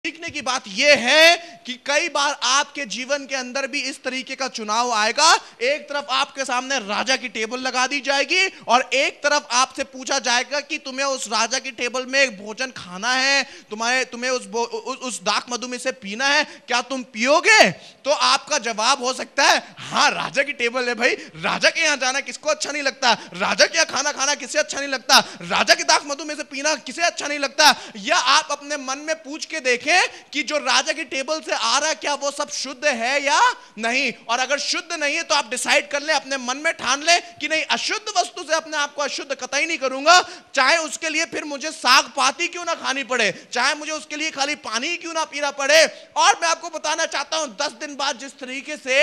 सीखने की बात यह है कि कई बार आपके जीवन के अंदर भी इस तरीके का चुनाव आएगा। एक तरफ आपके सामने राजा की टेबल लगा दी जाएगी और एक तरफ आपसे पूछा जाएगा कि तुम्हें उस राजा की टेबल में भोजन खाना है, तुम्हें उस दाख मधु में से पीना है, क्या तुम पियोगे? तो आपका जवाब हो सकता है हाँ, राजा की टेबल है भाई, राजा के यहां जाना किसको अच्छा नहीं लगता, राजा के यहां खाना खाना किसे अच्छा नहीं लगता, राजा के दाख मधु में से पीना किसे अच्छा नहीं लगता। या आप अपने मन में पूछ के देखें कि जो राजा की टेबल से आ रहा है क्या वो सब शुद्ध है या नहीं, और अगर शुद्ध नहीं है तो आप डिसाइड कर ले, अपने मन में ठान ले कि नहीं, अशुद्ध वस्तु से अपने आप को अशुद्ध कतई नहीं करूंगा, चाहे उसके लिए फिर मुझे साग पाती क्यों ना खानी पड़े, चाहे मुझे उसके लिए खाली पानी क्यों ना पीना पड़े। और मैं आपको बताना चाहता हूं 10 दिन बाद जिस तरीके से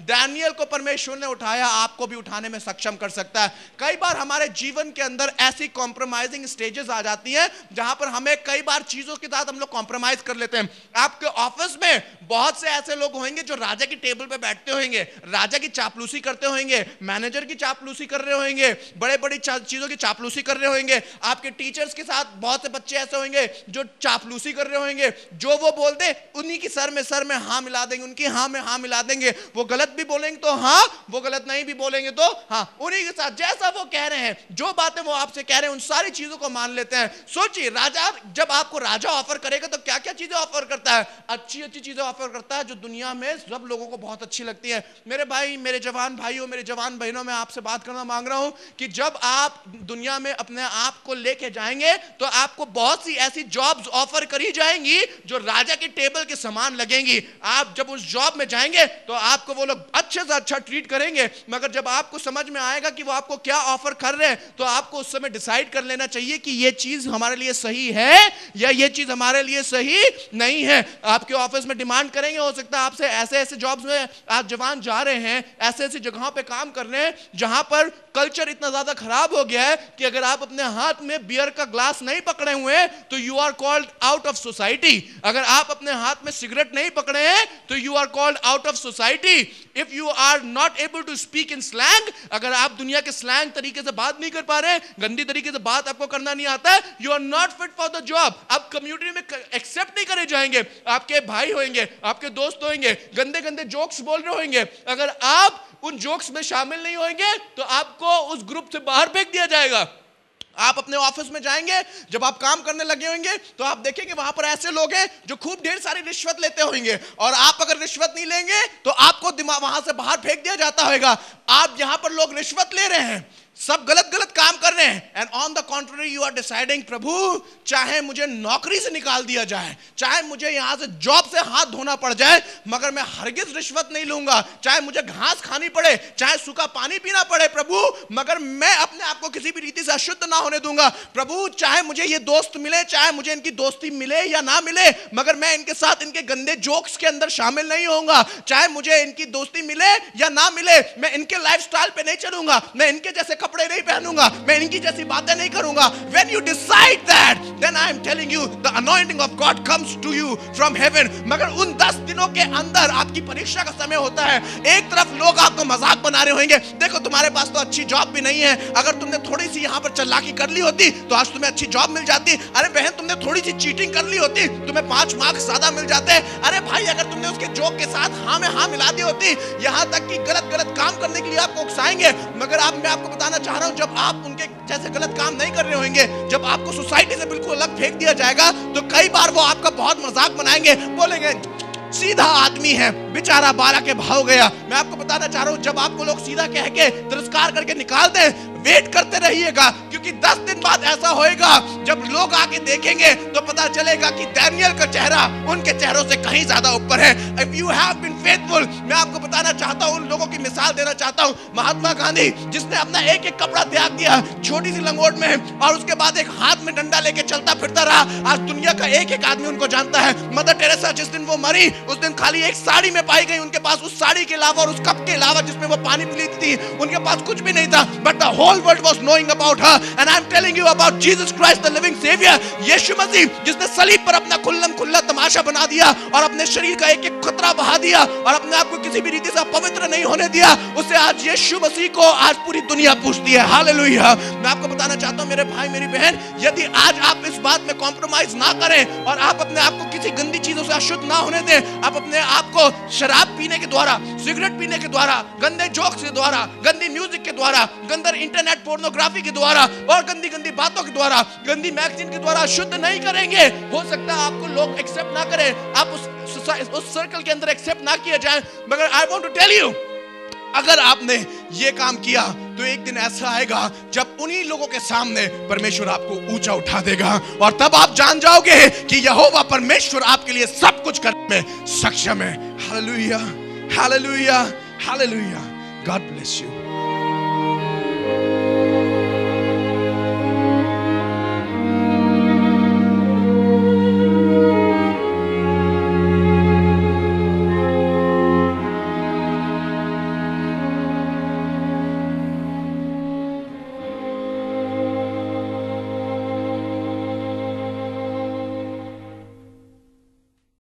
दानियल को परमेश्वर ने उठाया, आपको भी उठाने में सक्षम कर सकता है। कई बार हमारे जीवन के अंदर ऐसी कॉम्प्रोमाइजिंग स्टेजेस आ जाती हैं जहां पर हमें कई बार चीजों के साथ हम लोग कॉम्प्रोमाइज कर लेते हैं। आपके ऑफिस में बहुत से ऐसे लोग होंगे जो राजा की टेबल पे बैठते होंगे, राजा की चापलूसी करते होंगे, मैनेजर की चापलूसी कर रहे होंगे, बड़े बड़ी चीजों की चापलूसी कर रहे होंगे। आपके टीचर्स के साथ बहुत से बच्चे ऐसे होंगे जो चापलूसी कर रहे होंगे, जो वो बोलते उन्हीं की सर में हाँ मिला देंगे, उनकी हाँ में हाँ मिला देंगे। वो गलत भी बोलेंगे तो हाँ, वो गलत नहीं भी बोलेंगे तो हाँ, उन्हीं के साथ जैसा वो कह रहे हैं, जो बातें वो आपसे कह रहे हैं, उन सारी चीजों को मान लेते हैं। सोचिए, राजा जब आपको राजा ऑफर करेगा तो क्या क्या चीजें ऑफर करता है? अच्छी अच्छी चीजें ऑफर करता है जो दुनिया में सब लोगों को बहुत अच्छी लगती है। मेरे भाई, मेरे जवान भाइयों, मेरे जवान बहनों, मैं आपसे बात करना मांग रहा हूं कि जब आप दुनिया में अपने आप को लेके जाएंगे तो आपको बहुत सी ऐसी जॉब्स ऑफर करी जाएंगी जो राजा के टेबल के समान लगेंगी। आप जब उस जॉब में जाएंगे तो आपको वो लोग अच्छे से अच्छा ट्रीट करेंगे, मगर जब आपको समझ में आएगा कि वो आपको क्या ऑफर कर रहे हैं तो आपको उस समय डिसाइड कर लेना चाहिए कि ये चीज हमारे लिए सही है या ये चीज हमारे लिए सही नहीं है। आपके ऑफिस में डिमांड करेंगे, हो सकता है आपसे ऐसे ऐसे जॉब्स में आप जवान जा रहे हैं, ऐसे ऐसी जगहों पे काम कर रहे हैं जहां पर कल्चर इतना ज्यादा खराब हो गया है कि अगर आप अपने हाथ में बियर का ग्लास नहीं पकड़े हुए हैं तो you are called out of society. अगर आप अपने हाथ में सिगरेट नहीं पकड़े हैं तो you are called out of society. If you are not able to speak in slang, अगर आप दुनिया के स्लैंग तरीके से बात नहीं कर पा रहे, गंदी तरीके से बात आपको करना नहीं आता है, you are not fit for the job. आप कम्युनिटी में एक्सेप्ट नहीं करे जाएंगे। आपके भाई होंगे, आपके दोस्त होंगे, गंदे गंदे जोक्स बोल रहे होंगे, अगर आप उन जोक्स में शामिल नहीं होंगे तो आपको उस ग्रुप से बाहर फेंक दिया जाएगा। आप अपने ऑफिस में जाएंगे, जब आप काम करने लगे होंगे तो आप देखेंगे वहां पर ऐसे लोग हैं जो खूब ढेर सारी रिश्वत लेते होंगे, और आप अगर रिश्वत नहीं लेंगे तो आपको दिमाग वहां से बाहर फेंक दिया जाता होगा। आप यहां पर लोग रिश्वत ले रहे हैं, सब गलत गलत काम कर रहे हैं, and on the contrary you are deciding, प्रभु चाहे मुझे नौकरी से निकाल दिया जाए, चाहे मुझे यहां से जॉब से हाथ धोना पड़ जाए, मगर मैं हरगिज रिश्वत नहीं लूंगा, चाहे मुझे घास खानी पड़े, चाहे सूखा पानी पीना पड़े प्रभु, मगर मैं अपने आप को किसी भी रीति से अशुद्ध ना होने दूंगा। प्रभु चाहे मुझे ये दोस्त मिले, चाहे मुझे इनकी दोस्ती मिले या ना मिले, मगर मैं इनके साथ इनके गंदे जोक्स के अंदर शामिल नहीं होऊंगा। चाहे मुझे इनकी दोस्ती मिले या ना मिले, मैं इनके लाइफस्टाइल पे नहीं चलूंगा, मैं इनके जैसे कपड़े नहीं पहनूंगा, मैं इनकी जैसी बातें नहीं करूंगा। When you decide that, then I am telling you, the anointing of God comes to you from heaven. मगर उन 10 दिनों के अंदर आपकी परीक्षा का समय होता है। एक तरफ लोग आपको मजाक बना रहे होंगे, देखो तुम्हारे पास तो अच्छी जॉब भी नहीं है, अगर तुमने थोड़ी सी यहाँ पर चालाकी कर ली होती तो आज तुम्हें अच्छी जॉब मिल जाती। अरे बहन, तुमने थोड़ी सी चीटिंग कर ली होती, तुम्हें 5 मार्क्स ज्यादा मिल जाते। अरे भाई, अगर तुमने उसके जोक के साथ हाँ में हाँ मिला दी होती, यहाँ तक कि गलत गलत काम करने के लिए आपको उकसाएंगे। मगर मैं आपको बताना चाह रहा हूँ, जब आप उनके जैसे गलत काम नहीं कर रहे होंगे, जब आपको सोसाइटी से बिल्कुल अलग फेंक दिया जाएगा, तो कई बार वो आपका बहुत मजाक बनाएंगे, बोलेंगे सीधा आदमी है बेचारा, 12 के भाव गया। मैं आपको बताना चाह रहा हूं, जब आपको लोग सीधा कह के तिरस्कार करके निकाल दें, वेट करते रहिएगा, क्योंकि 10 दिन बाद ऐसा होएगा जब लोग आके देखेंगे तो पता चलेगा कि दानियल का चेहरा उनके चेहरों से कहीं ज्यादा ऊपर है। If you have been faithful, मैं आपको बताना चाहता हूं, उन लोगों की मिसाल देना चाहता हूं। महात्मा गांधी, जिसने अपना एक एक कपड़ा त्याग दिया छोटी सी लंगोट में, और उसके बाद एक हाथ में डंडा लेके चलता फिरता रहा, आज दुनिया का एक एक आदमी उनको जानता है। मदर टेरेसा, जिस दिन वो मरी उस दिन खाली एक साड़ी में पाई गई, उनके पास उस साड़ी के अलावा और उस कप के अलावा जिसमें वो पानी पीती थी, उनके पास कुछ भी नहीं था, but the whole world was knowing about her, and I am telling you about Jesus Christ the living saviour, Yeshu Masih, जिसने सलीब पर अपना खुल्लम खुल्ला तमाशा बना दिया और अपने शरीर का एक एक खतरा बहा दिया और अपने आप को किसी भी रीति से पवित्र नहीं होने दिया, उसे आज यीशु मसीह को आज पूरी दुनिया पूछती है। हालेलुया। मैं आपको बताना चाहता हूं मेरे भाई मेरी बहन, यदि आज आप इस बात में कॉम्प्रोमाइज ना करें और आप अपने आप को किसी गंदी चीजों अशुद्ध ना होने दें। आप अपने आप को शराब पीने के द्वारा, सिगरेट पीने के द्वारा, गंदे जोक्स के द्वारा, गंदी म्यूजिक के द्वारा, गंदर इंटरनेट पोर्नोग्राफी के द्वारा और गंदी गंदी बातों के द्वारा, गंदी मैगजीन के द्वारा शुद्ध नहीं करेंगे। हो सकता है आपको लोग एक्सेप्ट ना करें, आप उस सर्कल के अंदर एक्सेप्ट ना किया जाए, मगर I want to tell you, अगर आपने ये काम किया तो एक दिन ऐसा आएगा जब उन्हीं लोगों के सामने परमेश्वर आपको ऊंचा उठा देगा और तब आप जान जाओगे कि यहोवा परमेश्वर आपके लिए सब कुछ करने में सक्षम है। Hallelujah, hallelujah, hallelujah. God bless you.